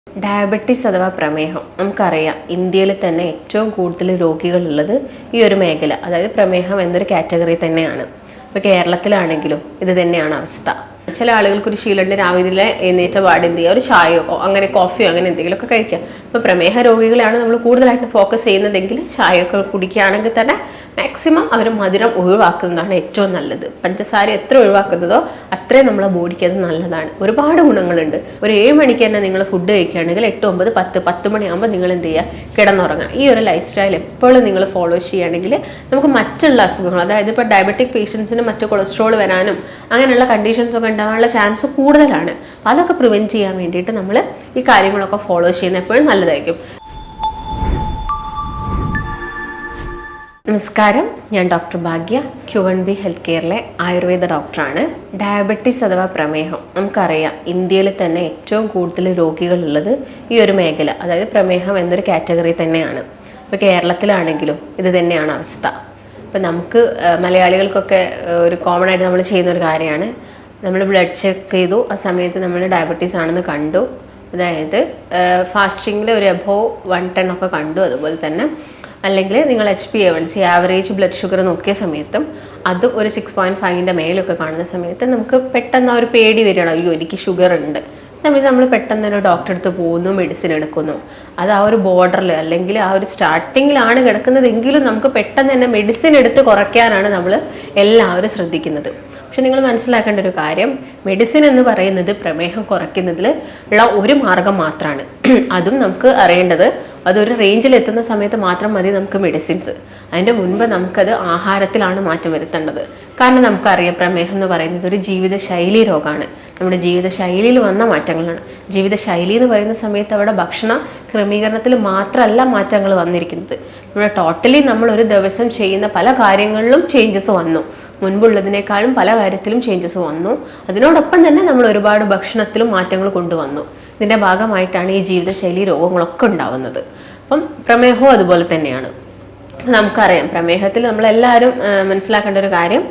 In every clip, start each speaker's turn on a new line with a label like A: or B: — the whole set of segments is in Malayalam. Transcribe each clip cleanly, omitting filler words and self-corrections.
A: ഡയബറ്റിസ് അഥവാ പ്രമേഹം നമുക്കറിയാം ഇന്ത്യയിൽ തന്നെ ഏറ്റവും കൂടുതൽ രോഗികളുള്ളത് ഈ ഒരു മേഖല, അതായത് പ്രമേഹം എന്നൊരു കാറ്റഗറി തന്നെയാണ്. ഇപ്പോൾ കേരളത്തിലാണെങ്കിലും ഇത് തന്നെയാണ് അവസ്ഥ. ചില ആളുകൾക്ക് ഒരു ശീലമുണ്ട്, രാവിലെ എഴുന്നേറ്റ പാട് എന്ത് ചെയ്യുക, ഒരു ചായയോ അങ്ങനെ കോഫിയോ അങ്ങനെ എന്തെങ്കിലുമൊക്കെ കഴിക്കുക. ഇപ്പോൾ പ്രമേഹ രോഗികളാണ് നമ്മൾ കൂടുതലായിട്ട് ഫോക്കസ് ചെയ്യുന്നതെങ്കിൽ ചായയൊക്കെ കുടിക്കുകയാണെങ്കിൽ തന്നെ മാക്സിമം അവർ മധുരം ഒഴിവാക്കുന്നതാണ് ഏറ്റവും നല്ലത്. പഞ്ചസാര എത്ര ഒഴിവാക്കുന്നതോ അത്രയും നമ്മളെ ബോഡിക്ക് അത് നല്ലതാണ്. ഒരുപാട് ഗുണങ്ങളുണ്ട്. ഒരു 7 മണിക്ക് തന്നെ നിങ്ങൾ ഫുഡ് കഴിക്കുകയാണെങ്കിൽ 8, 9, 10 മണിയാകുമ്പോൾ നിങ്ങൾ എന്ത് ചെയ്യുക, കിടന്നുറങ്ങുക. ഈ ഒരു ലൈഫ് സ്റ്റൈൽ എപ്പോഴും നിങ്ങൾ ഫോളോ ചെയ്യുകയാണെങ്കിൽ നമുക്ക് മറ്റുള്ള അസുഖങ്ങൾ, അതായത് ഇപ്പോൾ ഡയബറ്റിക് പേഷ്യൻസിന് മറ്റു കൊളസ്ട്രോൾ വരാനും അങ്ങനെയുള്ള കണ്ടീഷൻസ് ഒക്കെ ഉണ്ടാകാനുള്ള ചാൻസ് കൂടുതലാണ്. അതൊക്കെ പ്രിവെൻറ്റ് ചെയ്യാൻ വേണ്ടിയിട്ട് നമ്മൾ ഈ കാര്യങ്ങളൊക്കെ ഫോളോ ചെയ്യുന്നത് എപ്പോഴും നല്ലതായിരിക്കും. നമസ്കാരം, ഞാൻ ഡോക്ടർ ഭാഗ്യ, Q1B ഹെൽത്ത് കെയറിലെ ആയുർവേദ ഡോക്ടറാണ്. ഡയബറ്റിസ് അഥവാ പ്രമേഹം നമുക്കറിയാം ഇന്ത്യയിൽ തന്നെ ഏറ്റവും കൂടുതൽ രോഗികളുള്ളത് ഈ ഒരു മേഖല, അതായത് പ്രമേഹം എന്നൊരു കാറ്റഗറി തന്നെയാണ്. ഇപ്പോൾ കേരളത്തിലാണെങ്കിലും ഇത് തന്നെയാണ് അവസ്ഥ. ഇപ്പോൾ നമുക്ക് മലയാളികൾക്കൊക്കെ ഒരു കോമൺ ആയിട്ട് നമ്മൾ ചെയ്യുന്ന ഒരു കാര്യമാണ്, നമ്മൾ ബ്ലഡ് ചെക്ക് ചെയ്തു, ആ സമയത്ത് നമ്മൾ ഡയബറ്റീസ് ആണെന്ന് കണ്ടു, അതായത് ഫാസ്റ്റിങ്ങിൽ ഒരു എബോവ് 110 ഒക്കെ കണ്ടു. അതുപോലെ തന്നെ അല്ലെങ്കിൽ നിങ്ങൾ HbA1c ആവറേജ് ബ്ലഡ് ഷുഗർ നോക്കിയ സമയത്തും അത് ഒരു 6.5ൻ്റെ മേലൊക്കെ കാണുന്ന സമയത്ത് നമുക്ക് പെട്ടെന്ന് ആ ഒരു പേടി വരികയാണ്, അയ്യോ എനിക്ക് ഷുഗർ ഉണ്ട്. സമയത്ത് നമ്മൾ പെട്ടെന്ന് തന്നെ ഡോക്ടറെ അടുത്ത് പോകുന്നു, മെഡിസിൻ എടുക്കുന്നു. അത് ആ ഒരു ബോർഡറിൽ അല്ലെങ്കിൽ ആ ഒരു സ്റ്റാർട്ടിങ്ങിലാണ് കിടക്കുന്നതെങ്കിലും നമുക്ക് പെട്ടെന്ന് തന്നെ മെഡിസിൻ എടുത്ത് കുറയ്ക്കാനാണ് നമ്മൾ എല്ലാവരും ശ്രദ്ധിക്കുന്നത്. പക്ഷെ നിങ്ങൾ മനസ്സിലാക്കേണ്ട ഒരു കാര്യം, മെഡിസിൻ എന്ന് പറയുന്നത് പ്രമേഹം കുറയ്ക്കുന്നതിൽ ഉള്ള ഒരു മാർഗം മാത്രമാണ്. അതും നമുക്ക് അറിയേണ്ടത് അതൊരു റേഞ്ചിൽ എത്തുന്ന സമയത്ത് മാത്രം മതി നമുക്ക് മെഡിസിൻസ്. അതിൻ്റെ മുൻപ് നമുക്കത് ആഹാരത്തിലാണ് മാറ്റം വരുത്തേണ്ടത്. കാരണം നമുക്കറിയാം പ്രമേഹം എന്ന് പറയുന്നത് ഒരു ജീവിതശൈലി രോഗമാണ്. നമ്മുടെ ജീവിതശൈലിയിൽ വന്ന മാറ്റങ്ങളാണ്. ജീവിതശൈലി എന്ന് പറയുന്ന സമയത്ത് അവിടെ ഭക്ഷണ ക്രമീകരണത്തിൽ മാത്രമല്ല മാറ്റങ്ങൾ വന്നിരിക്കുന്നത്. നമ്മുടെ ടോട്ടലി നമ്മൾ ഒരു ദിവസം ചെയ്യുന്ന പല കാര്യങ്ങളിലും ചേഞ്ചസ് വന്നു. മുൻപുള്ളതിനേക്കാളും പല കാര്യത്തിലും ചേഞ്ചസ് വന്നു. അതിനോടൊപ്പം തന്നെ നമ്മൾ ഒരുപാട് ഭക്ഷണത്തിലും മാറ്റങ്ങൾ കൊണ്ടുവന്നു. ഇതിൻ്റെ ഭാഗമായിട്ടാണ് ഈ ജീവിതശൈലി രോഗങ്ങളൊക്കെ ഉണ്ടാവുന്നത്. അപ്പം പ്രമേഹവും അതുപോലെ തന്നെയാണ്. നമുക്കറിയാം പ്രമേഹത്തിൽ നമ്മളെല്ലാവരും മനസ്സിലാക്കേണ്ട ഒരു കാര്യം,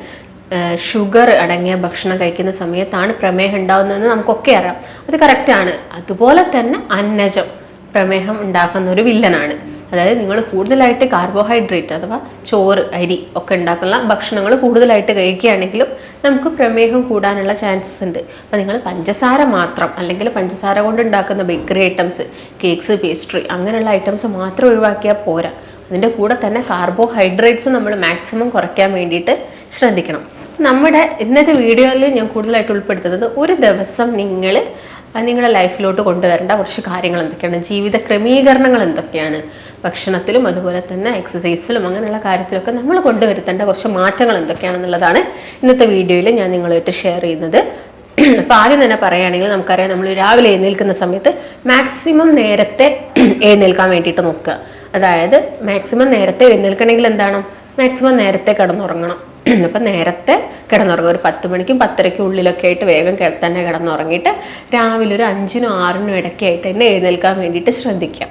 A: ഷുഗർ അടങ്ങിയ ഭക്ഷണം കഴിക്കുന്ന സമയത്താണ് പ്രമേഹം ഉണ്ടാകുന്നതെന്ന് നമുക്കൊക്കെ അറിയാം. അത് കറക്റ്റാണ്. അതുപോലെ തന്നെ അന്നജം പ്രമേഹം ഉണ്ടാക്കുന്ന ഒരു വില്ലനാണ്. അതായത് നിങ്ങൾ കൂടുതലായിട്ട് കാർബോഹൈഡ്രേറ്റ് അഥവാ ചോറ്, അരി ഒക്കെ ഉണ്ടാക്കുന്ന ഭക്ഷണങ്ങൾ കൂടുതലായിട്ട് കഴിക്കുകയാണെങ്കിലും നമുക്ക് പ്രമേഹം കൂടാനുള്ള ചാൻസസ് ഉണ്ട്. അപ്പോൾ നിങ്ങൾ പഞ്ചസാര മാത്രം അല്ലെങ്കിൽ പഞ്ചസാര കൊണ്ട് ഉണ്ടാക്കുന്ന ബേക്കറി ഐറ്റംസ്, കേക്ക്സ്, പേസ്ട്രി അങ്ങനെയുള്ള ഐറ്റംസ് മാത്രം ഒഴിവാക്കിയാൽ പോരാ. അതിൻ്റെ കൂടെ തന്നെ കാർബോഹൈഡ്രേറ്റ്സ് നമ്മൾ മാക്സിമം കുറയ്ക്കാൻ വേണ്ടിയിട്ട് ശ്രദ്ധിക്കണം. നമ്മുടെ ഇന്നത്തെ വീഡിയോയിൽ ഞാൻ കൂടുതലായിട്ട് ഉൾപ്പെടുത്തുന്നത് ഒരു ദിവസം നിങ്ങൾ നിങ്ങളുടെ ലൈഫിലോട്ട് കൊണ്ടുവരേണ്ട കുറച്ച് കാര്യങ്ങൾ എന്തൊക്കെയാണ്, ജീവിത ക്രമീകരണങ്ങൾ എന്തൊക്കെയാണ്, ഭക്ഷണത്തിലും അതുപോലെ തന്നെ എക്സസൈസിലും അങ്ങനെയുള്ള കാര്യത്തിലൊക്കെ നമ്മൾ കൊണ്ടുവരുത്തേണ്ട കുറച്ച് മാറ്റങ്ങൾ എന്തൊക്കെയാണെന്നുള്ളതാണ് ഇന്നത്തെ വീഡിയോയിൽ ഞാൻ നിങ്ങളുമായിട്ട് ഷെയർ ചെയ്യുന്നത്. അപ്പോൾ ആദ്യം തന്നെ പറയുകയാണെങ്കിൽ നമുക്കറിയാം, നമ്മൾ രാവിലെ എഴുന്നേൽക്കുന്ന സമയത്ത് മാക്സിമം നേരത്തെ എഴുന്നേൽക്കാൻ വേണ്ടിയിട്ട് നോക്കുക. അതായത് മാക്സിമം നേരത്തെ എഴുന്നേൽക്കണമെങ്കിൽ എന്താണ്, മാക്സിമം നേരത്തെ കിടന്നുറങ്ങണം. അപ്പം നേരത്തെ കിടന്നുറങ്ങുക, ഒരു 10 മണിക്കും 10:30ക്കും ഉള്ളിലൊക്കെ ആയിട്ട് വേഗം തന്നെ കിടന്നുറങ്ങിയിട്ട് രാവിലെ ഒരു 5-നും 6-നും ഇടയ്ക്കായിട്ട് തന്നെ എഴുന്നേൽക്കാൻ വേണ്ടിയിട്ട് ശ്രദ്ധിക്കാം.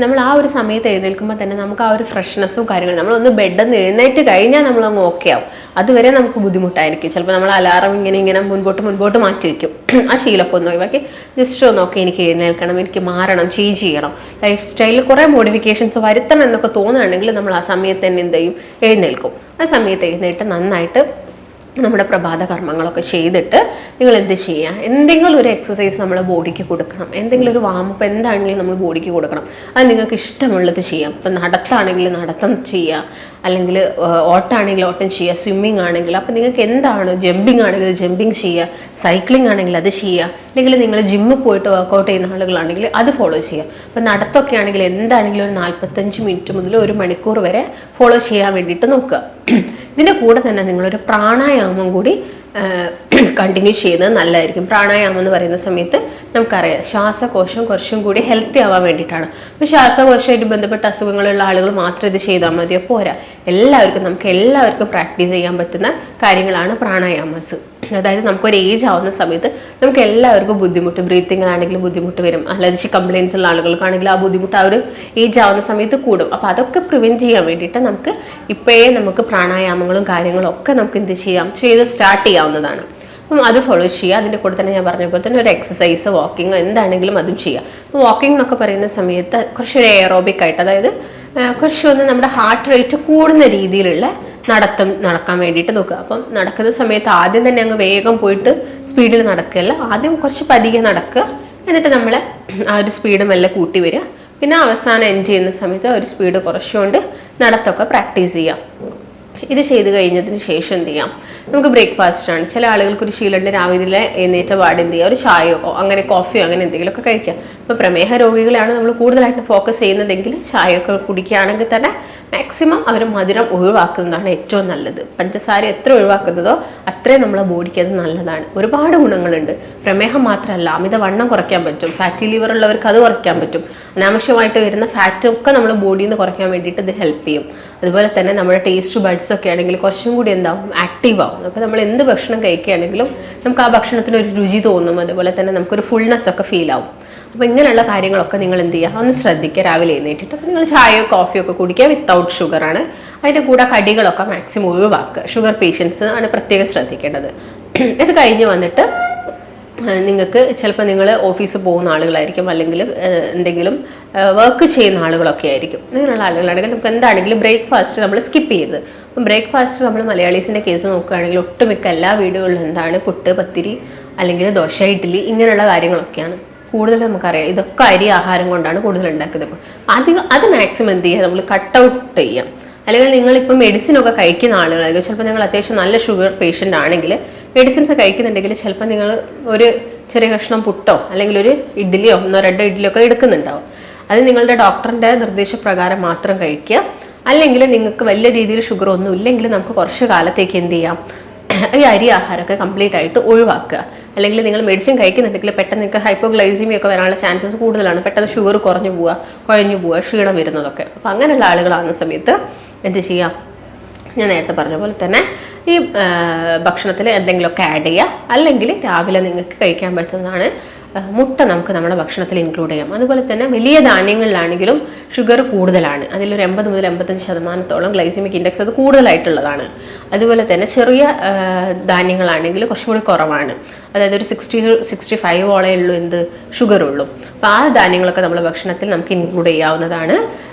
A: നമ്മൾ ആ ഒരു സമയത്ത് എഴുന്നേൽക്കുമ്പോൾ തന്നെ നമുക്ക് ആ ഒരു ഫ്രഷ്നെസ്സും കാര്യങ്ങളും, നമ്മളൊന്ന് ബെഡിൽ നിന്ന് എഴുന്നേറ്റ് കഴിഞ്ഞാൽ നമ്മളങ്ങ് ഓക്കെ ആവും. അതുവരെ നമുക്ക് ബുദ്ധിമുട്ടായിരിക്കും. ചിലപ്പോൾ നമ്മൾ അലാറം ഇങ്ങനെ മുൻപോട്ട് മാറ്റി വയ്ക്കും. ആ ശീലമൊക്കെ ഒന്ന് ഒഴിവാക്കി ജസ്റ്റ് ഒന്ന് എനിക്ക് എഴുന്നേൽക്കണം, എനിക്ക് മാറണം, ചേഞ്ച് ചെയ്യണം, ലൈഫ് സ്റ്റൈലിൽ കുറേ മോഡിഫിക്കേഷൻസ് വരുത്തണം എന്നൊക്കെ തോന്നുകയാണെങ്കിൽ നമ്മൾ ആ സമയത്ത് തന്നെ എന്ത് ചെയ്യും, എഴുന്നേൽക്കും. ആ സമയത്ത് എഴുന്നേറ്റ് നന്നായിട്ട് നമ്മുടെ പ്രഭാത കർമ്മങ്ങളൊക്കെ ചെയ്തിട്ട് നിങ്ങൾ എന്ത് ചെയ്യുക, എന്തെങ്കിലും ഒരു എക്സസൈസ് നമ്മൾ ബോഡിക്ക് കൊടുക്കണം. എന്തെങ്കിലും ഒരു വാമപ്പ് എന്താണെങ്കിലും നമ്മൾ ബോഡിക്ക് കൊടുക്കണം. അത് നിങ്ങൾക്ക് ഇഷ്ടമുള്ളത് ചെയ്യാം. ഇപ്പം നടത്താണെങ്കിൽ നടത്തം ചെയ്യുക, അല്ലെങ്കിൽ ഓട്ടാണെങ്കിൽ ഓട്ടം ചെയ്യുക, സ്വിമ്മിങ് ആണെങ്കിൽ അപ്പോൾ നിങ്ങൾക്ക് എന്താണ്, ജമ്പിങ് ആണെങ്കിൽ ജമ്പിങ് ചെയ്യുക, സൈക്ലിംഗ് ആണെങ്കിൽ അത് ചെയ്യുക, അല്ലെങ്കിൽ നിങ്ങൾ ജിമ്മിൽ പോയിട്ട് വർക്കൗട്ട് ചെയ്യുന്ന ആളുകളാണെങ്കിൽ അത് ഫോളോ ചെയ്യുക. അപ്പോൾ നടത്തമൊക്കെ ആണെങ്കിൽ എന്താണെങ്കിലും ഒരു 45 മിനിറ്റ് മുതൽ 1 മണിക്കൂർ വരെ ഫോളോ ചെയ്യാൻ വേണ്ടിയിട്ട് നോക്കുക. ഇതിൻ്റെ കൂടെ തന്നെ നിങ്ങളൊരു പ്രാണായാമം കൂടി കണ്ടിന്യൂ ചെയ്യുന്നത് നല്ലതായിരിക്കും. പ്രാണായാമം എന്ന് പറയുന്ന സമയത്ത് നമുക്കറിയാം ശ്വാസകോശം കുറച്ചും കൂടി ഹെൽത്തി ആവാൻ വേണ്ടിയിട്ടാണ്. അപ്പോൾ ശ്വാസകോശമായിട്ട് ബന്ധപ്പെട്ട അസുഖങ്ങളുള്ള ആളുകൾ മാത്രം ഇത് ചെയ്താൽ മതിയോ, പോരാ. നമുക്ക് എല്ലാവർക്കും പ്രാക്ടീസ് ചെയ്യാൻ പറ്റുന്ന കാര്യങ്ങളാണ് പ്രാണായാമസ്. അതായത് നമുക്കൊരു ഏജ് ആവുന്ന സമയത്ത് നമുക്ക് എല്ലാവർക്കും ബുദ്ധിമുട്ട്, ബ്രീത്തിങ്ങിലാണെങ്കിലും ബുദ്ധിമുട്ട് വരും. അലർജി കംപ്ലയിൻസ് ഉള്ള ആളുകൾക്കാണെങ്കിൽ ആ ബുദ്ധിമുട്ട് ആ ഒരു ഏജ് ആവുന്ന സമയത്ത് കൂടും. അപ്പോൾ അതൊക്കെ പ്രിവെൻറ്റ് ചെയ്യാൻ വേണ്ടിയിട്ട് നമുക്ക് ഇപ്പോഴേ നമുക്ക് പ്രാണായാമങ്ങളും കാര്യങ്ങളും ഒക്കെ നമുക്ക് എന്ത് ചെയ്യാം, ചെയ്ത് സ്റ്റാർട്ട് ചെയ്യാവുന്നതാണ്. അപ്പം അത് ഫോളോ ചെയ്യുക. അതിൻ്റെ കൂടെ തന്നെ ഞാൻ പറഞ്ഞ പോലെ തന്നെ ഒരു എക്സസൈസ്, വാക്കിങ് എന്താണെങ്കിലും അതും ചെയ്യുക. അപ്പോൾ വാക്കിംഗ് എന്നൊക്കെ പറയുന്ന സമയത്ത് കുറച്ചൊരു എയറോബിക് ആയിട്ട്, അതായത് കുറച്ചൊന്ന് നമ്മുടെ ഹാർട്ട് റേറ്റ് കൂടുന്ന രീതിയിലുള്ള നടക്കാൻ വേണ്ടിയിട്ട് നോക്കുക. അപ്പം നടക്കുന്ന സമയത്ത് ആദ്യം തന്നെ അങ്ങ് വേഗം പോയിട്ട് സ്പീഡിൽ നടക്കുകയല്ല, ആദ്യം കുറച്ച് പതിയെ നടക്കുക, എന്നിട്ട് നമ്മൾ ആ ഒരു സ്പീഡ് മെല്ലെ കൂട്ടി വരിക. പിന്നെ അവസാനം എൻഡ് ചെയ്യുന്ന സമയത്ത് ഒരു സ്പീഡ് കുറച്ചുകൊണ്ട് നടത്തൊക്കെ പ്രാക്ടീസ് ചെയ്യാം. ഇത് ചെയ്ത് കഴിഞ്ഞതിന് ശേഷം എന്ത് ചെയ്യാം, നമുക്ക് ബ്രേക്ക്ഫാസ്റ്റ് ആണ്. ചില ആളുകൾക്ക് ഒരു ശീലമുണ്ട്, രാവിലെ എഴുന്നേറ്റ പാട് എന്ത് ചെയ്യുക, ഒരു ചായയോ അങ്ങനെ കോഫിയോ അങ്ങനെ എന്തെങ്കിലുമൊക്കെ കഴിക്കാം. ഇപ്പോൾ പ്രമേഹ രോഗികളാണ് നമ്മൾ കൂടുതലായിട്ട് ഫോക്കസ് ചെയ്യുന്നതെങ്കിൽ ചായയൊക്കെ കുടിക്കുകയാണെങ്കിൽ തന്നെ മാക്സിമം അവർ മധുരം ഒഴിവാക്കുന്നതാണ് ഏറ്റവും നല്ലത്. പഞ്ചസാര എത്ര ഒഴിവാക്കുന്നതോ അത്രയും നമ്മളെ ബോഡിക്ക് അത് നല്ലതാണ്. ഒരുപാട് ഗുണങ്ങളുണ്ട്. പ്രമേഹം മാത്രമല്ല, അമിതവണ്ണം കുറയ്ക്കാൻ പറ്റും. ഫാറ്റി ലിവർ ഉള്ളവർക്ക് അത് കുറയ്ക്കാൻ പറ്റും. അനാവശ്യമായിട്ട് വരുന്ന ഫാറ്റും ഒക്കെ നമ്മൾ ബോഡിയിൽ നിന്ന് കുറയ്ക്കാൻ വേണ്ടിയിട്ട് ഇത് ഹെൽപ്പ് ചെയ്യും. അതുപോലെ തന്നെ നമ്മുടെ ടേസ്റ്റ് ബഡ്സ് ഒക്കെ ആണെങ്കിൽ കുറച്ചും കൂടി എന്താവും, ആക്റ്റീവ് ആവും. അപ്പോൾ നമ്മൾ എന്ത് ഭക്ഷണം കഴിക്കുകയാണെങ്കിലും നമുക്ക് ആ ഭക്ഷണത്തിന് ഒരു രുചി തോന്നും. അതുപോലെ തന്നെ നമുക്കൊരു ഫുൾനെസ് ഒക്കെ ഫീൽ ആവും. അപ്പോൾ ഇങ്ങനെയുള്ള കാര്യങ്ങളൊക്കെ നിങ്ങൾ എന്ത് ചെയ്യുക, ഒന്ന് ശ്രദ്ധിക്കുക രാവിലെ എഴുന്നേറ്റിട്ട്. അപ്പോൾ നിങ്ങൾ ചായയോ കോഫിയോ ഒക്കെ കുടിക്കുക, വിത്തൗട്ട് ഷുഗറാണ്. അതിൻ്റെ കൂടെ കടികളൊക്കെ മാക്സിമം ഒഴിവാക്കുക. ഷുഗർ പേഷ്യൻസ് ആണ് പ്രത്യേകം ശ്രദ്ധിക്കേണ്ടത്. ഇത് കഴിഞ്ഞ് വന്നിട്ട് നിങ്ങൾക്ക് ചിലപ്പോൾ നിങ്ങൾ ഓഫീസിൽ പോകുന്ന ആളുകളായിരിക്കും, അല്ലെങ്കിൽ എന്തെങ്കിലും വർക്ക് ചെയ്യുന്ന ആളുകളൊക്കെ ആയിരിക്കും. അങ്ങനെയുള്ള ആളുകളാണെങ്കിൽ നമുക്ക് എന്താണെങ്കിലും ബ്രേക്ക്ഫാസ്റ്റ് നമ്മൾ സ്കിപ്പ് ചെയ്യരുത്. അപ്പം ബ്രേക്ക്ഫാസ്റ്റ് നമ്മൾ മലയാളീസിൻ്റെ കേസ് നോക്കുകയാണെങ്കിൽ ഒട്ടുമിക്ക എല്ലാ വീടുകളിലും എന്താണ്, പുട്ട്, പത്തിരി അല്ലെങ്കിൽ ദോശ, ഇഡ്ഡലി ഇങ്ങനെയുള്ള കാര്യങ്ങളൊക്കെയാണ് കൂടുതൽ. നമുക്കറിയാം ഇതൊക്കെ അരി ആഹാരം കൊണ്ടാണ് കൂടുതൽ ഉണ്ടാക്കുന്നത്. അത് മാക്സിമം എന്ത് ചെയ്യുക, നമ്മൾ കട്ട് ഔട്ട് ചെയ്യാം. അല്ലെങ്കിൽ നിങ്ങളിപ്പോൾ മെഡിസിനൊക്കെ കഴിക്കുന്ന ആളുകളായിരിക്കും. ചിലപ്പോൾ നിങ്ങൾ അത്യാവശ്യം നല്ല ഷുഗർ പേഷ്യൻ്റ് ആണെങ്കിൽ മെഡിസിൻസ് കഴിക്കുന്നുണ്ടെങ്കിൽ ചിലപ്പോൾ നിങ്ങൾ ഒരു ചെറിയ കഷ്ണം പുട്ടോ അല്ലെങ്കിൽ ഒരു ഇഡ്ഡലിയോ 1-2 ഇഡ്ഡലിയോ ഒക്കെ എടുക്കുന്നുണ്ടാവും. അത് നിങ്ങളുടെ ഡോക്ടറിൻ്റെ നിർദ്ദേശപ്രകാരം മാത്രം കഴിക്കുക. അല്ലെങ്കിൽ നിങ്ങൾക്ക് വലിയ രീതിയിൽ ഷുഗർ ഒന്നും ഇല്ലെങ്കിൽ നമുക്ക് കുറച്ച് കാലത്തേക്ക് എന്ത് ചെയ്യാം, ഈ അരി ആഹാരമൊക്കെ കംപ്ലീറ്റ് ആയിട്ട് ഒഴിവാക്കുക. അല്ലെങ്കിൽ നിങ്ങൾ മെഡിസിൻ കഴിക്കുന്നുണ്ടെങ്കിൽ പെട്ടെന്ന് നിങ്ങൾക്ക് ഹൈപ്പോഗ്ലൈസിമിയ ഒക്കെ വരാനുള്ള ചാൻസസ് കൂടുതലാണ്. പെട്ടെന്ന് ഷുഗർ കുഴഞ്ഞു പോവുക, ക്ഷീണം വരുന്നതൊക്കെ. അപ്പോൾ അങ്ങനെയുള്ള ആളുകളാകുന്ന സമയത്ത് എന്ത് ചെയ്യാം, ഞാൻ നേരത്തെ പറഞ്ഞ പോലെ തന്നെ ഈ ഭക്ഷണത്തിൽ എന്തെങ്കിലുമൊക്കെ ആഡ് ചെയ്യുക. അല്ലെങ്കിൽ രാവിലെ നിങ്ങൾക്ക് കഴിക്കാൻ പറ്റുന്നതാണ് മുട്ട, നമുക്ക് നമ്മുടെ ഭക്ഷണത്തിൽ ഇൻക്ലൂഡ് ചെയ്യാം. അതുപോലെ തന്നെ വലിയ ധാന്യങ്ങളിലാണെങ്കിലും ഷുഗർ കൂടുതലാണ്. അതിലൊരു 80 മുതൽ 85% ഗ്ലൈസിമിക് ഇൻഡെക്സ് അത് കൂടുതലായിട്ടുള്ളതാണ്. അതുപോലെ തന്നെ ചെറിയ ധാന്യങ്ങളാണെങ്കിൽ കുറച്ചും കൂടി കുറവാണ്. അതായത് ഒരു 60-65 ഉള്ളൂ ഷുഗർ ഉള്ളൂ. അപ്പോൾ ആ ധാന്യങ്ങളൊക്കെ നമ്മുടെ ഭക്ഷണത്തിൽ നമുക്ക് ഇൻക്ലൂഡ് ചെയ്യാവുന്നതാണ്.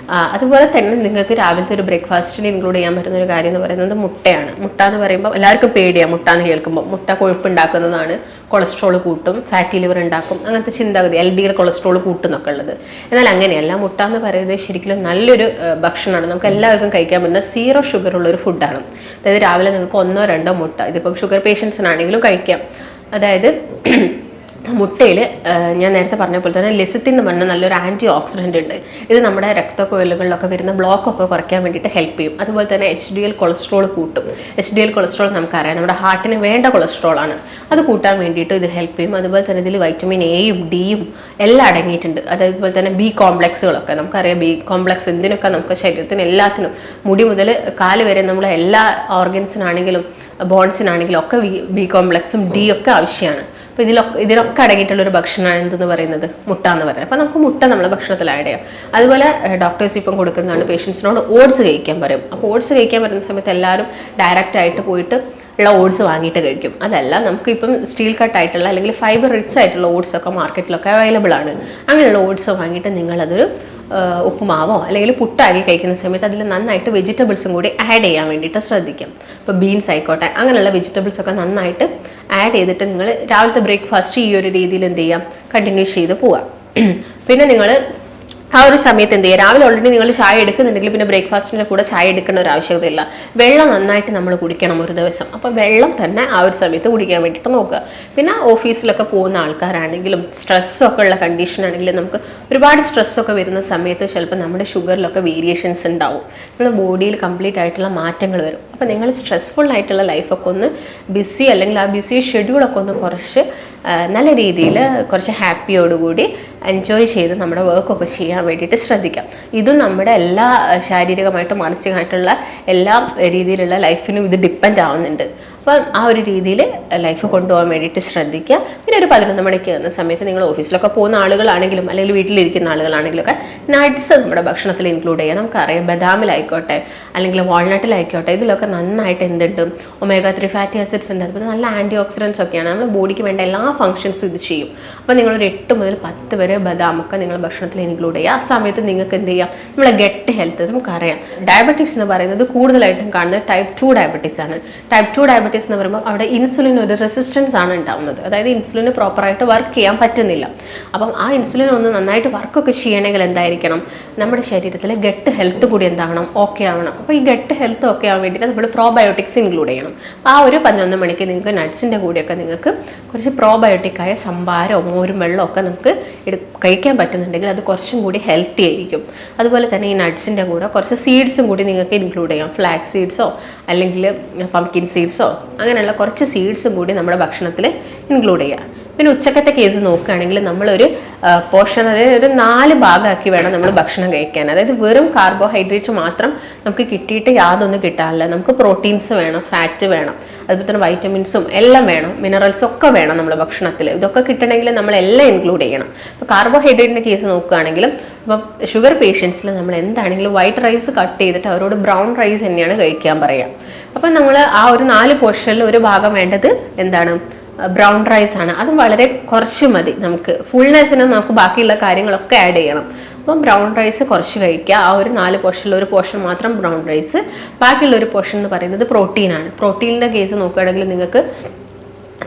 A: അതുപോലെ തന്നെ നിങ്ങൾക്ക് രാവിലത്തെ ഒരു ബ്രേക്ക്ഫാസ്റ്റിൽ ഇൻക്ലൂഡ് ചെയ്യാൻ പറ്റുന്ന ഒരു കാര്യം എന്ന് പറയുന്നത് മുട്ടയാണ്. മുട്ട എന്ന് പറയുമ്പോൾ എല്ലാവർക്കും പേടിയാണ് മുട്ട എന്ന് കേൾക്കുമ്പോൾ. മുട്ട കൊഴുപ്പുണ്ടാക്കുന്നതാണ്, കൊളസ്ട്രോൾ കൂട്ടും, ഫാറ്റി ലിവർ ഉണ്ടാക്കും, അങ്ങനത്തെ ചിന്താഗതി, LDL കൊളസ്ട്രോൾ കൂട്ടുന്നൊക്കെ ഉള്ളത്. എന്നാൽ അങ്ങനെയല്ല. മുട്ട എന്ന് പറയുന്നത് ശരിക്കും നല്ലൊരു ഭക്ഷണമാണ്. നമുക്ക് എല്ലാവർക്കും കഴിക്കാൻ പറ്റുന്ന 0 ഷുഗർ ഉള്ളൊരു ഫുഡാണ്. അതായത് രാവിലെ നിങ്ങൾക്ക് 1-2 മുട്ട, ഇതിപ്പം ഷുഗർ പേഷ്യൻസിനാണെങ്കിലും കഴിക്കാം. അതായത് മുട്ടയിൽ ഞാൻ നേരത്തെ പറഞ്ഞ പോലെ തന്നെ ലെസിത്തിൻ എന്ന് പറഞ്ഞാൽ നല്ലൊരു ആൻറ്റി ഓക്സിഡൻ്റ് ഉണ്ട്. ഇത് നമ്മുടെ രക്തക്കുഴലുകളിലൊക്കെ വരുന്ന ബ്ലോക്കൊക്കെ കുറയ്ക്കാൻ വേണ്ടിയിട്ട് ഹെൽപ്പ് ചെയ്യും. അതുപോലെ തന്നെ HDL കൊളസ്ട്രോൾ കൂട്ടും. HDL കൊളസ്ട്രോൾ നമുക്കറിയാം നമ്മുടെ ഹാർട്ടിന് വേണ്ട കൊളസ്ട്രോളാണ്. അത് കൂട്ടാൻ വേണ്ടിയിട്ട് ഇത് ഹെൽപ്പ് ചെയ്യും. അതുപോലെ തന്നെ ഇതിൽ വൈറ്റമിൻ എയും ഡിയും എല്ലാം അടങ്ങിയിട്ടുണ്ട്. അതേപോലെ തന്നെ B കോംപ്ലക്സുകളൊക്കെ നമുക്കറിയാം. B കോംപ്ലക്സ് എന്തിനൊക്കെ നമുക്ക് ശരീരത്തിന് എല്ലാത്തിനും, മുടി മുതൽ കാല് വരെ നമ്മളെ എല്ലാ ഓർഗൻസിനാണെങ്കിലും ബോൺസിനാണെങ്കിലും ഒക്കെ B കോംപ്ലക്സും D ഒക്കെ ആവശ്യമാണ്. അപ്പോൾ ഇതിലൊക്കെ അടങ്ങിയിട്ടുള്ള ഒരു ഭക്ഷണമാണ് എന്തെന്ന് പറയുന്നത്, മുട്ട എന്ന് പറയുന്നത്. അപ്പോൾ നമുക്ക് മുട്ട നമ്മളെ ഭക്ഷണത്തിൽ ആഡ് ചെയ്യാം. അതുപോലെ ഡോക്ടേഴ്സ് ഇപ്പം കൊടുക്കുന്നതാണ് പേഷ്യൻസിനോട് ഓട്സ് കഴിക്കാൻ പറയും. അപ്പോൾ ഓട്സ് കഴിക്കാൻ പറയുന്ന സമയത്ത് എല്ലാവരും ഡയറക്റ്റ് ആയിട്ട് പോയിട്ട് ഉള്ള ഓട്സ് വാങ്ങിയിട്ട് കഴിക്കും. അതല്ല, നമുക്കിപ്പം സ്റ്റീൽ കട്ടായിട്ടുള്ള അല്ലെങ്കിൽ ഫൈബർ റിച്ച് ആയിട്ടുള്ള ഓട്സ് ഒക്കെ മാർക്കറ്റിലൊക്കെ അവൈലബിൾ ആണ്. അങ്ങനെയുള്ള ഓട്സ് വാങ്ങിയിട്ട് നിങ്ങളതൊരു ഉപ്പുമാവോ അല്ലെങ്കിൽ പുട്ടാക്കി കഴിക്കുന്ന സമയത്ത് അതിൽ നന്നായിട്ട് വെജിറ്റബിൾസും കൂടി ആഡ് ചെയ്യാൻ വേണ്ടിയിട്ട് ശ്രദ്ധിക്കാം. ഇപ്പോൾ ബീൻസ് ആയിക്കോട്ടെ, അങ്ങനെയുള്ള വെജിറ്റബിൾസ് ഒക്കെ നന്നായിട്ട് ആഡ് ചെയ്തിട്ട് നിങ്ങൾ രാവിലത്തെ ബ്രേക്ക്ഫാസ്റ്റ് ഈ ഒരു രീതിയിൽ എന്ത് ചെയ്യാം, കണ്ടിന്യൂ ചെയ്ത് പോവാം. പിന്നെ നിങ്ങൾ ആ ഒരു സമയത്ത് എന്ത് ചെയ്യുക, രാവിലെ ഓൾറെഡി നിങ്ങൾ ചായ എടുക്കുന്നുണ്ടെങ്കിൽ പിന്നെ ബ്രേക്ക്ഫാസ്റ്റിൻ്റെ കൂടെ ചായ എടുക്കേണ്ട ഒരു ആവശ്യകതയില്ല. വെള്ളം നന്നായിട്ട് നമ്മൾ കുടിക്കണം ഒരു ദിവസം. അപ്പോൾ വെള്ളം തന്നെ ആ ഒരു സമയത്ത് കുടിക്കാൻ വേണ്ടിയിട്ട് നോക്കുക. പിന്നെ ഓഫീസിലൊക്കെ പോകുന്ന ആൾക്കാരാണെങ്കിലും സ്ട്രെസ്സൊക്കെ ഉള്ള കണ്ടീഷൻ ആണെങ്കിലും നമുക്ക് ഒരുപാട് സ്ട്രെസ്സൊക്കെ വരുന്ന സമയത്ത് ചിലപ്പോൾ നമ്മുടെ ഷുഗറിലൊക്കെ വേരിയേഷൻസ് ഉണ്ടാവും. നമ്മുടെ ബോഡിയിൽ കംപ്ലീറ്റ് ആയിട്ടുള്ള മാറ്റങ്ങൾ വരും. അപ്പോൾ നിങ്ങൾ സ്ട്രെസ്ഫുൾ ആയിട്ടുള്ള ലൈഫൊക്കെ ഒന്ന് ബിസി അല്ലെങ്കിൽ ആ ബിസി ഷെഡ്യൂളൊക്കെ ഒന്ന് കുറച്ച് നല്ല രീതിയിൽ കുറച്ച് ഹാപ്പിയോടുകൂടി എൻജോയ് ചെയ്ത് നമ്മുടെ വർക്കൊക്കെ ചെയ്യാൻ വേണ്ടിയിട്ട് ശ്രദ്ധിക്കാം. ഇതും നമ്മുടെ എല്ലാ ശാരീരികമായിട്ടും മാനസികമായിട്ടുള്ള എല്ലാ രീതിയിലുള്ള ലൈഫിനും ഇത് ഡിപ്പെൻഡ് ആവുന്നുണ്ട്. അപ്പം ആ ഒരു രീതിയിൽ ലൈഫ് കൊണ്ടുപോകാൻ വേണ്ടിയിട്ട് ശ്രദ്ധിക്കുക. പിന്നെ ഒരു 11 മണിക്ക് എന്ന സമയത്ത് നിങ്ങൾ ഓഫീസിലൊക്കെ പോകുന്ന ആളുകളാണെങ്കിലും അല്ലെങ്കിൽ വീട്ടിലിരിക്കുന്ന ആളുകളാണെങ്കിലും ഒക്കെ നട്ട്സ് നമ്മുടെ ഭക്ഷണത്തിൽ ഇൻക്ലൂഡ് ചെയ്യുക. നമുക്കറിയാം ബദാമിലായിക്കോട്ടെ അല്ലെങ്കിൽ വാൾനട്ടിലായിക്കോട്ടെ, ഇതിലൊക്കെ നന്നായിട്ട് എന്തുണ്ട്, omega-3 ഫാറ്റി ആസിഡ്സ് ഉണ്ട്. അതുപോലെ നല്ല ആൻറ്റി ഓക്സിഡൻസ് ഒക്കെയാണ്. നമ്മുടെ ബോഡിക്ക് വേണ്ട എല്ലാ ഫംഗ്ഷൻസും ഇത് ചെയ്യും. അപ്പോൾ നിങ്ങളൊരു 8 മുതൽ 10 വരെ ബദാമൊക്കെ നിങ്ങൾ ഭക്ഷണത്തിൽ ഇൻക്ലൂഡ് ചെയ്യുക. ആ സമയത്ത് നിങ്ങൾക്ക് എന്ത് ചെയ്യാം, നമ്മളെ ഗട്ട് ഹെൽത്ത് നമുക്കറിയാം. ഡയബറ്റീസ് എന്ന് പറയുന്നത് കൂടുതലായിട്ടും കാണുന്നത് ടൈപ്പ് 2 ഡയബറ്റീസ് ആണ്. ടൈപ്പ് 2 ഡയബറ്റീസ് എന്ന് പറയുമ്പോൾ അവിടെ ഇൻസുലിൻ ഒരു റെസിസ്റ്റൻസ് ആണ് ഉണ്ടാവുന്നത്. അതായത് ഇൻസുലിന് പ്രോപ്പറായിട്ട് വർക്ക് ചെയ്യാൻ പറ്റുന്നില്ല. അപ്പം ആ ഇൻസുലിൻ ഒന്ന് നന്നായിട്ട് വർക്കൊക്കെ ചെയ്യണമെങ്കിൽ എന്തായിരിക്കണം, നമ്മുടെ ശരീരത്തിലെ ഗട്ട് ഹെൽത്ത് കൂടി എന്താവണം, ഓക്കെ ആവണം. അപ്പോൾ ഈ ഗട്ട് ഹെൽത്ത് ഓക്കെ ആവാൻ വേണ്ടിയിട്ട് നമ്മൾ പ്രോബയോട്ടിക്സ് ഇൻക്ലൂഡ് ചെയ്യണം. ആ ഒരു 11 മണിക്ക് നിങ്ങൾക്ക് നട്ട്സിൻ്റെ കൂടെയൊക്കെ നിങ്ങൾക്ക് കുറച്ച് പ്രോബയോട്ടിക്കായ സംഭാരവും മോരും വെള്ളവും ഒക്കെ നമുക്ക് കഴിക്കാൻ പറ്റുന്നുണ്ടെങ്കിൽ അത് കുറച്ചും കൂടി ഹെൽത്തി ആയിരിക്കും. അതുപോലെ തന്നെ ഈ നട്ട്സിൻ്റെ കൂടെ കുറച്ച് സീഡ്സും കൂടി നിങ്ങൾക്ക് ഇൻക്ലൂഡ് ചെയ്യാം. ഫ്ലാക്സ് സീഡ്സോ അല്ലെങ്കിൽ പംകിൻ സീഡ്സോ അങ്ങനെയുള്ള കുറച്ച് സീഡ്സും കൂടി നമ്മുടെ ഭക്ഷണത്തിൽ ഇൻക്ലൂഡ് ചെയ്യാം. പിന്നെ ഉച്ചക്കത്തെ കേസ് നോക്കുകയാണെങ്കിൽ നമ്മളൊരു പോർഷൻ, അതായത് ഒരു 4 ഭാഗമാക്കി വേണം നമ്മൾ ഭക്ഷണം കഴിക്കാൻ. അതായത് വെറും കാർബോഹൈഡ്രേറ്റ് മാത്രം നമുക്ക് കിട്ടിയിട്ട് യാതൊന്നും കിട്ടാനില്ല. നമുക്ക് പ്രോട്ടീൻസ് വേണം, ഫാറ്റ് വേണം, അതുപോലെ തന്നെ വൈറ്റമിൻസും എല്ലാം വേണം, മിനറൽസും ഒക്കെ വേണം നമ്മുടെ ഭക്ഷണത്തിൽ. ഇതൊക്കെ കിട്ടണമെങ്കിൽ നമ്മളെല്ലാം ഇൻക്ലൂഡ് ചെയ്യണം. അപ്പോൾ കാർബോഹൈഡ്രേറ്റിൻ്റെ കേസ് നോക്കുകയാണെങ്കിലും അപ്പം ഷുഗർ പേഷ്യൻസിൽ നമ്മൾ എന്താണെങ്കിലും വൈറ്റ് റൈസ് കട്ട് ചെയ്തിട്ട് അവരോട് ബ്രൗൺ റൈസ് തന്നെയാണ് കഴിക്കാൻ പറയുക. അപ്പം നമ്മൾ ആ ഒരു 4 പോർഷനിൽ ഒരു ഭാഗം വേണ്ടത് എന്താണ്, ബ്രൗൺ റൈസ് ആണ്. അതും വളരെ കുറച്ച് മതി. നമുക്ക് ഫുൾനെസ്സിന് നമുക്ക് ബാക്കിയുള്ള കാര്യങ്ങളൊക്കെ ആഡ് ചെയ്യണം. അപ്പം ബ്രൗൺ റൈസ് കുറച്ച് കഴിക്കുക. ആ ഒരു 4 പോർഷനിൽ ഒരു പോർഷൻ മാത്രം ബ്രൗൺ റൈസ്, ബാക്കിയുള്ള ഒരു പോർഷൻ എന്ന് പറയുന്നത് പ്രോട്ടീനാണ്. പ്രോട്ടീനിൻ്റെ കേസ് നോക്കുകയാണെങ്കിൽ നിങ്ങൾക്ക്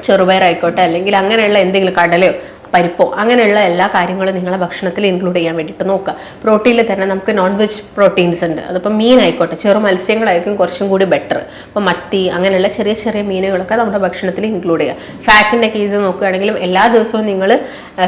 A: ചെറുപയറായിക്കോട്ടെ അല്ലെങ്കിൽ അങ്ങനെയുള്ള എന്തെങ്കിലും കടലയോ പരിപ്പോ അങ്ങനെയുള്ള എല്ലാ കാര്യങ്ങളും നിങ്ങളെ ഭക്ഷണത്തിൽ ഇൻക്ലൂഡ് ചെയ്യാൻ വേണ്ടിയിട്ട് നോക്കുക. പ്രോട്ടീനിൽ തന്നെ നമുക്ക് നോൺ വെജ് പ്രോട്ടീൻസ് ഉണ്ട്. അതിപ്പോൾ മീനായിക്കോട്ടെ, ചെറു മത്സ്യങ്ങളായിരിക്കും കുറച്ചും കൂടി ബെറ്റർ. അപ്പോൾ മത്തി അങ്ങനെയുള്ള ചെറിയ ചെറിയ മീനുകളൊക്കെ നമ്മുടെ ഭക്ഷണത്തിൽ ഇൻക്ലൂഡ് ചെയ്യുക. ഫാറ്റിൻ്റെ കേസ് നോക്കുകയാണെങ്കിലും എല്ലാ ദിവസവും നിങ്ങൾ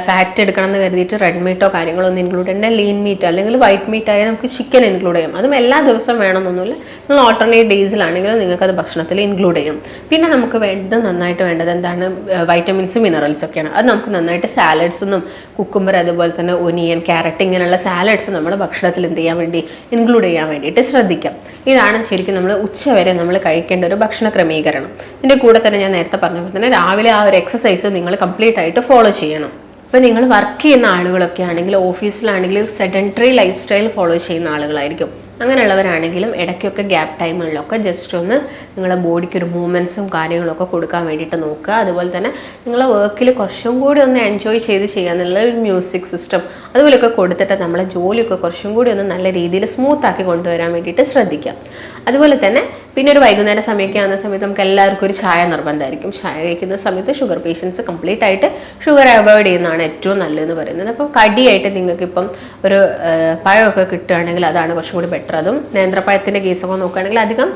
A: ഫാറ്റ് എടുക്കണം എന്ന് കരുതിയിട്ട് റെഡ് മീറ്റോ കാര്യങ്ങളോ ഒന്നും ഇൻക്ലൂഡ് ചെയ്യേണ്ട. ലീൻ മീറ്റ് അല്ലെങ്കിൽ വൈറ്റ് മീറ്റ് ആയാൽ നമുക്ക് ചിക്കൻ ഇൻക്ലൂഡ് ചെയ്യാം. അതും എല്ലാ ദിവസവും വേണമെന്നൊന്നുമില്ല. നിങ്ങൾ ഓൾട്ടർനേറ്റ് ഡേയ്സിലാണെങ്കിലും നിങ്ങൾക്കത് ഭക്ഷണത്തിൽ ഇൻക്ലൂഡ് ചെയ്യും. പിന്നെ നമുക്ക് വേണ്ടത് നന്നായിട്ട് വേണ്ടത് എന്താണ്, വൈറ്റമിൻസും മിനറൽസും ഒക്കെയാണ്. അത് നമുക്ക് നന്നായിട്ട് സാലഡ്സൊന്നും കുക്കുംബർ അതുപോലെ തന്നെ ഒനിയൻ, ക്യാരറ്റ് ഇങ്ങനെയുള്ള സാലഡ്സ് നമ്മുടെ ഭക്ഷണത്തിൽ എന്ത് ചെയ്യാൻ വേണ്ടി ഇൻക്ലൂഡ് ചെയ്യാൻ വേണ്ടിയിട്ട് ശ്രദ്ധിക്കാം. ഇതാണ് ശരിക്കും നമ്മൾ ഉച്ചവരെ നമ്മൾ കഴിക്കേണ്ട ഒരു ഭക്ഷണ ക്രമീകരണം. ഇതിൻ്റെ കൂടെ തന്നെ ഞാൻ നേരത്തെ പറഞ്ഞ പോലെ തന്നെ രാവിലെ ആ ഒരു എക്സസൈസ് നിങ്ങൾ കംപ്ലീറ്റ് ആയിട്ട് ഫോളോ ചെയ്യണം. ഇപ്പോൾ നിങ്ങൾ വർക്ക് ചെയ്യുന്ന ആളുകളൊക്കെ ആണെങ്കിൽ ഓഫീസിലാണെങ്കിൽ സെഡൻറ്ററി ലൈഫ് സ്റ്റൈൽ ഫോളോ ചെയ്യുന്ന ആളുകളായിരിക്കും. അങ്ങനെയുള്ളവരാണെങ്കിലും ഇടയ്ക്കൊക്കെ ഗ്യാപ്പ് ടൈമുകളിലൊക്കെ ജസ്റ്റ് ഒന്ന് നിങ്ങളുടെ ബോഡിക്ക് ഒരു മൂവ്മെൻറ്റ്സും കാര്യങ്ങളൊക്കെ കൊടുക്കാൻ വേണ്ടിയിട്ട് നോക്കുക. അതുപോലെ തന്നെ നിങ്ങളെ വർക്കിൽ കുറച്ചും കൂടി ഒന്ന് എൻജോയ് ചെയ്ത് ചെയ്യാന്നുള്ള ഒരു മ്യൂസിക് സിസ്റ്റം അതുപോലെയൊക്കെ കൊടുത്തിട്ട് നമ്മളെ ജോലിയൊക്കെ കുറച്ചും കൂടി ഒന്ന് നല്ല രീതിയിൽ സ്മൂത്താക്കി കൊണ്ടുവരാൻ വേണ്ടിയിട്ട് ശ്രദ്ധിക്കാം. അതുപോലെ തന്നെ പിന്നെ ഒരു വൈകുന്നേരം സമയമൊക്കെ ആകുന്ന സമയത്ത് നമുക്ക് എല്ലാവർക്കും ഒരു ചായ നിർബന്ധമായിരിക്കും. ചായ കഴിക്കുന്ന സമയത്ത് ഷുഗർ പേഷ്യൻസ് കംപ്ലീറ്റ് ആയിട്ട് ഷുഗർ അവോയ്ഡ് ചെയ്യുന്നതാണ് ഏറ്റവും നല്ലതെന്ന് പറയുന്നത്. അപ്പോൾ കടിയായിട്ട് നിങ്ങൾക്കിപ്പം ഒരു പഴമൊക്കെ കിട്ടുകയാണെങ്കിൽ അതാണ് കുറച്ചും കൂടി ബെറ്റർ. അതും നേന്ത്രപ്പഴത്തിൻ്റെ കേസൊക്കെ നോക്കുകയാണെങ്കിൽ അധികം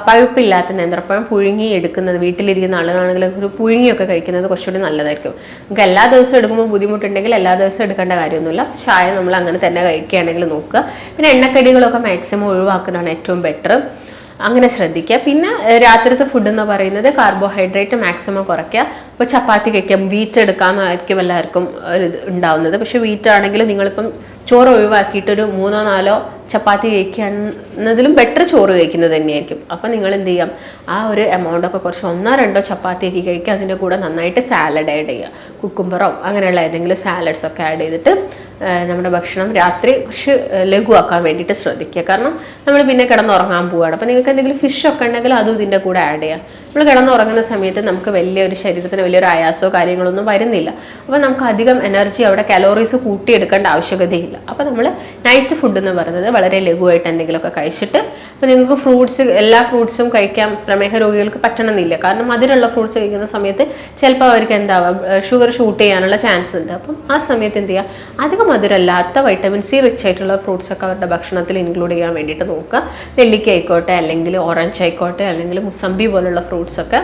A: പഴുപ്പില്ലാത്ത നേന്ത്രപ്പഴം പുഴുങ്ങി എടുക്കുന്നത്, വീട്ടിലിരിക്കുന്ന ആളുകളാണെങ്കിൽ ഒരു പുഴുങ്ങിയൊക്കെ കഴിക്കുന്നത് കുറച്ചുകൂടി നല്ലതായിരിക്കും. നമുക്ക് എല്ലാ ദിവസവും എടുക്കുമ്പോൾ ബുദ്ധിമുട്ടുണ്ടെങ്കിൽ എല്ലാ ദിവസവും എടുക്കേണ്ട കാര്യമൊന്നുമില്ല. ചായ നമ്മൾ അങ്ങനെ തന്നെ കഴിക്കുകയാണെങ്കിൽ നോക്കുക. പിന്നെ എണ്ണക്കടികളൊക്കെ മാക്സിമം ഒഴിവാക്കുന്നതാണ് ഏറ്റവും ബെറ്റർ. അങ്ങനെ ശ്രദ്ധിക്കുക. പിന്നെ രാത്രിത്തെ ഫുഡ് എന്ന് പറയുന്നത് കാർബോഹൈഡ്രേറ്റ് മാക്സിമം കുറയ്ക്കുക. ഇപ്പോൾ ചപ്പാത്തി കഴിക്കാം, വീറ്റ് എടുക്കാമെന്നായിരിക്കും എല്ലാവർക്കും ഒരു ഇത് ഉണ്ടാവുന്നത്. പക്ഷേ വീറ്റ് ആണെങ്കിൽ നിങ്ങളിപ്പം ചോറ് ഒഴിവാക്കിയിട്ട് ഒരു 3-4 ചപ്പാത്തി കഴിക്കുന്നതിലും ബെറ്റർ ചോറ് കഴിക്കുന്നത് തന്നെയായിരിക്കും. അപ്പം നിങ്ങൾ എന്ത് ചെയ്യാം, ആ ഒരു എമൗണ്ടൊക്കെ കുറച്ച് 1-2 ചപ്പാത്തിയൊക്കെ കഴിക്കുക. അതിൻ്റെ കൂടെ നന്നായിട്ട് സാലഡ് ആഡ് ചെയ്യുക. കുക്കുംബറോ അങ്ങനെയുള്ള ഏതെങ്കിലും സാലഡ്സൊക്കെ ആഡ് ചെയ്തിട്ട് നമ്മുടെ ഭക്ഷണം രാത്രി കുറച്ച് ലഘുവാക്കാൻ വേണ്ടിയിട്ട് ശ്രദ്ധിക്കുക. കാരണം നമ്മൾ പിന്നെ കിടന്നുറങ്ങാൻ പോവുകയാണ്. അപ്പോൾ നിങ്ങൾക്ക് എന്തെങ്കിലും ഫിഷൊക്കെ ഉണ്ടെങ്കിൽ അതും ഇതിൻ്റെ കൂടെ ആഡ് ചെയ്യാം. നമ്മൾ കിടന്നുറങ്ങുന്ന സമയത്ത് നമുക്ക് വലിയൊരു ശരീരത്തിന് വലിയൊരു ആയാസമോ കാര്യങ്ങളൊന്നും വരുന്നില്ല. അപ്പോൾ നമുക്ക് അധികം എനർജി അവിടെ കലോറീസ് കൂട്ടിയെടുക്കേണ്ട ആവശ്യകതയില്ല. അപ്പോൾ നമ്മൾ നൈറ്റ് ഫുഡ് എന്ന് പറയുന്നത് വളരെ ലഘുവായിട്ട് എന്തെങ്കിലുമൊക്കെ കഴിച്ചിട്ട്, അപ്പോൾ നിങ്ങൾക്ക് ഫ്രൂട്ട്സ്, എല്ലാ ഫ്രൂട്ട്സും കഴിക്കാൻ പ്രമേഹ രോഗികൾക്ക് പറ്റണമെന്നില്ല. കാരണം അതിലുള്ള ഫ്രൂട്ട്സ് കഴിക്കുന്ന സമയത്ത് ചിലപ്പോൾ അവർക്ക് എന്താവാം, ഷുഗർ ഷൂട്ട് ചെയ്യാനുള്ള ചാൻസ് ഉണ്ട്. അപ്പം ആ സമയത്ത് എന്ത് ചെയ്യുക, അധികം മധുരമല്ലാത്ത വൈറ്റമിൻ സി റിച്ച് ആയിട്ടുള്ള ഫ്രൂട്ട്സ് ഒക്കെ അവരുടെ ഭക്ഷണത്തിൽ ഇൻക്ലൂഡ് ചെയ്യാൻ വേണ്ടിയിട്ട് നോക്കുക. നെല്ലിക്ക ആയിക്കോട്ടെ അല്ലെങ്കിൽ ഓറഞ്ച് ആയിക്കോട്ടെ അല്ലെങ്കിൽ മുസമ്പി പോലുള്ള ഫ്രൂട്ട്സ് ഒക്കെ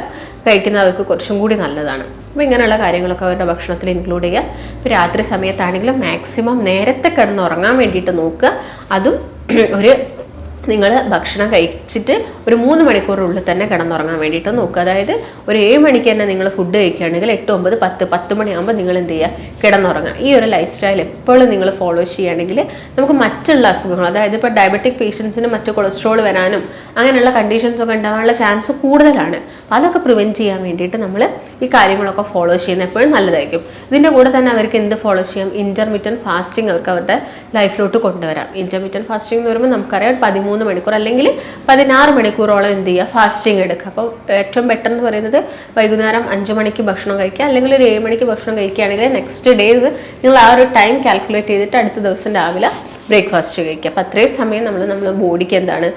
A: കഴിക്കുന്നവർക്ക് കുറച്ചും കൂടി നല്ലതാണ്. അപ്പോൾ ഇങ്ങനെയുള്ള കാര്യങ്ങളൊക്കെ അവരുടെ ഭക്ഷണത്തിൽ ഇൻക്ലൂഡ് ചെയ്യുക. ഇപ്പോൾ രാത്രി സമയത്താണെങ്കിലും മാക്സിമം നേരത്തെ കിടന്നുറങ്ങാൻ വേണ്ടിയിട്ട് നോക്കുക. അതും ഒരു നിങ്ങൾ ഭക്ഷണം കഴിച്ചിട്ട് ഒരു 3 മണിക്കൂറിനുള്ളിൽ തന്നെ കിടന്നുറങ്ങാൻ വേണ്ടിയിട്ട് നോക്കുക. അതായത് ഒരു 7 മണിക്ക് തന്നെ നിങ്ങൾ ഫുഡ് കഴിക്കുകയാണെങ്കിൽ 8, 9, 10 മണിയാകുമ്പോൾ നിങ്ങൾ എന്ത് ചെയ്യുക, കിടന്നുറങ്ങുക. ഈ ഒരു ലൈഫ് സ്റ്റൈൽ എപ്പോഴും നിങ്ങൾ ഫോളോ ചെയ്യുകയാണെങ്കിൽ നമുക്ക് മറ്റുള്ള അസുഖങ്ങൾ, അതായത് ഇപ്പോൾ ഡയബറ്റിക് പേഷ്യൻസിന് മറ്റു കൊളസ്ട്രോൾ വരാനും അങ്ങനെയുള്ള കണ്ടീഷൻസ് ഒക്കെ ഉണ്ടാകാനുള്ള ചാൻസ് കൂടുതലാണ്. അതൊക്കെ പ്രിവെൻറ്റ് ചെയ്യാൻ വേണ്ടിയിട്ട് നമ്മൾ ഈ കാര്യങ്ങളൊക്കെ ഫോളോ ചെയ്യുന്നത് എപ്പോഴും നല്ലതായിരിക്കും. ഇതിൻ്റെ കൂടെ തന്നെ അവർക്ക് എന്ത് ഫോളോ ചെയ്യാം, ഇൻ്റർമീഡിയറ്റ് ഫാസ്റ്റിംഗ് അവർക്ക് അവരുടെ ലൈഫിലോട്ട് കൊണ്ടുവരാം. ഇൻ്റർമീഡിയറ്റ് ഫാസ്റ്റിംഗ് എന്ന് പറയുമ്പോൾ നമുക്കറിയാം 13 മണിക്കൂർ അല്ലെങ്കിൽ 16 മണിക്കൂറോളം എന്ത് ചെയ്യുക, ഫാസ്റ്റിംഗ് എടുക്കുക. അപ്പോൾ ഏറ്റവും ബെറ്റർ എന്ന് പറയുന്നത് വൈകുന്നേരം 5 മണിക്ക് ഭക്ഷണം കഴിക്കുക, അല്ലെങ്കിൽ ഒരു 7 മണിക്ക് ഭക്ഷണം കഴിക്കുകയാണെങ്കിൽ നെക്സ്റ്റ് ഡേയ്സ് നിങ്ങൾ ആ ഒരു ടൈം കാൽക്കുലേറ്റ് ചെയ്തിട്ട് അടുത്ത ദിവസം രാവിലെ ബ്രേക്ക്ഫാസ്റ്റ് കഴിക്കുക. അപ്പോൾ അത്രയും സമയം നമ്മുടെ ബോഡിക്ക് എന്താണ്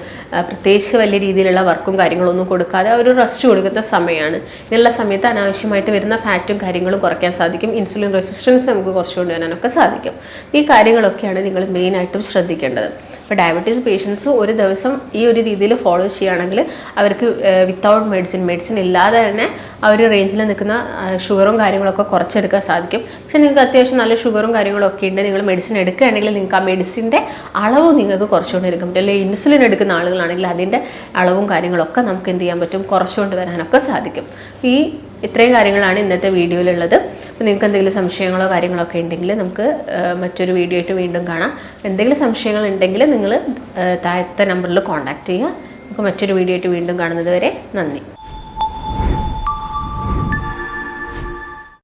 A: പ്രത്യേകിച്ച് വലിയ രീതിയിലുള്ള വർക്കും കാര്യങ്ങളൊന്നും കൊടുക്കാതെ ഒരു റെസ്റ്റ് കൊടുക്കുന്ന സമയമാണ്. ഇതിനുള്ള സമയത്ത് അനാവശ്യമായിട്ട് വരുന്ന ഫാറ്റും കാര്യങ്ങളും കുറയ്ക്കാൻ സാധിക്കും. ഇൻസുലിൻ റെസിസ്റ്റൻസ് നമുക്ക് കുറച്ച് കൊണ്ടുവരാനൊക്കെ സാധിക്കും. ഈ കാര്യങ്ങളൊക്കെയാണ് നിങ്ങൾ മെയിനായിട്ടും ശ്രദ്ധിക്കേണ്ടത്. ഇപ്പോൾ ഡയബറ്റീസ് പേഷ്യൻസ് ഒരു ദിവസം ഈ ഒരു രീതിയിൽ ഫോളോ ചെയ്യുകയാണെങ്കിൽ അവർക്ക് വിത്തൗട്ട് മെഡിസിൻ ഇല്ലാതെ തന്നെ ആ ഒരു റേഞ്ചിൽ നിൽക്കുന്ന ഷുഗറും കാര്യങ്ങളൊക്കെ കുറച്ചെടുക്കാൻ സാധിക്കും. പക്ഷേ നിങ്ങൾക്ക് അത്യാവശ്യം നല്ല ഷുഗറും കാര്യങ്ങളൊക്കെ ഉണ്ട്, നിങ്ങൾ മെഡിസിൻ എടുക്കുകയാണെങ്കിൽ നിങ്ങൾക്ക് ആ മെഡിസിൻ്റെ അളവ് നിങ്ങൾക്ക് കുറച്ചുകൊണ്ട് എടുക്കാൻ പറ്റും. അല്ലെങ്കിൽ ഇൻസുലിൻ എടുക്കുന്ന ആളുകളാണെങ്കിൽ അതിൻ്റെ അളവും കാര്യങ്ങളൊക്കെ നമുക്ക് എന്ത് ചെയ്യാൻ പറ്റും, കുറച്ചുകൊണ്ട് വരാനൊക്കെ സാധിക്കും. ഇത്രയും കാര്യങ്ങളാണ് ഇന്നത്തെ വീഡിയോയിലുള്ളത്. അപ്പോൾ നിങ്ങൾക്ക് എന്തെങ്കിലും സംശയങ്ങളോ കാര്യങ്ങളൊക്കെ ഉണ്ടെങ്കിൽ നമുക്ക് മറ്റൊരു വീഡിയോ ആയിട്ട് വീണ്ടും കാണാം. എന്തെങ്കിലും സംശയങ്ങൾ ഉണ്ടെങ്കിൽ നിങ്ങൾ താഴത്തെ നമ്പറിൽ കോൺടാക്റ്റ് ചെയ്യുക. നമുക്ക് മറ്റൊരു വീഡിയോ ആയിട്ട് വീണ്ടും കാണുന്നത് വരെ നന്ദി.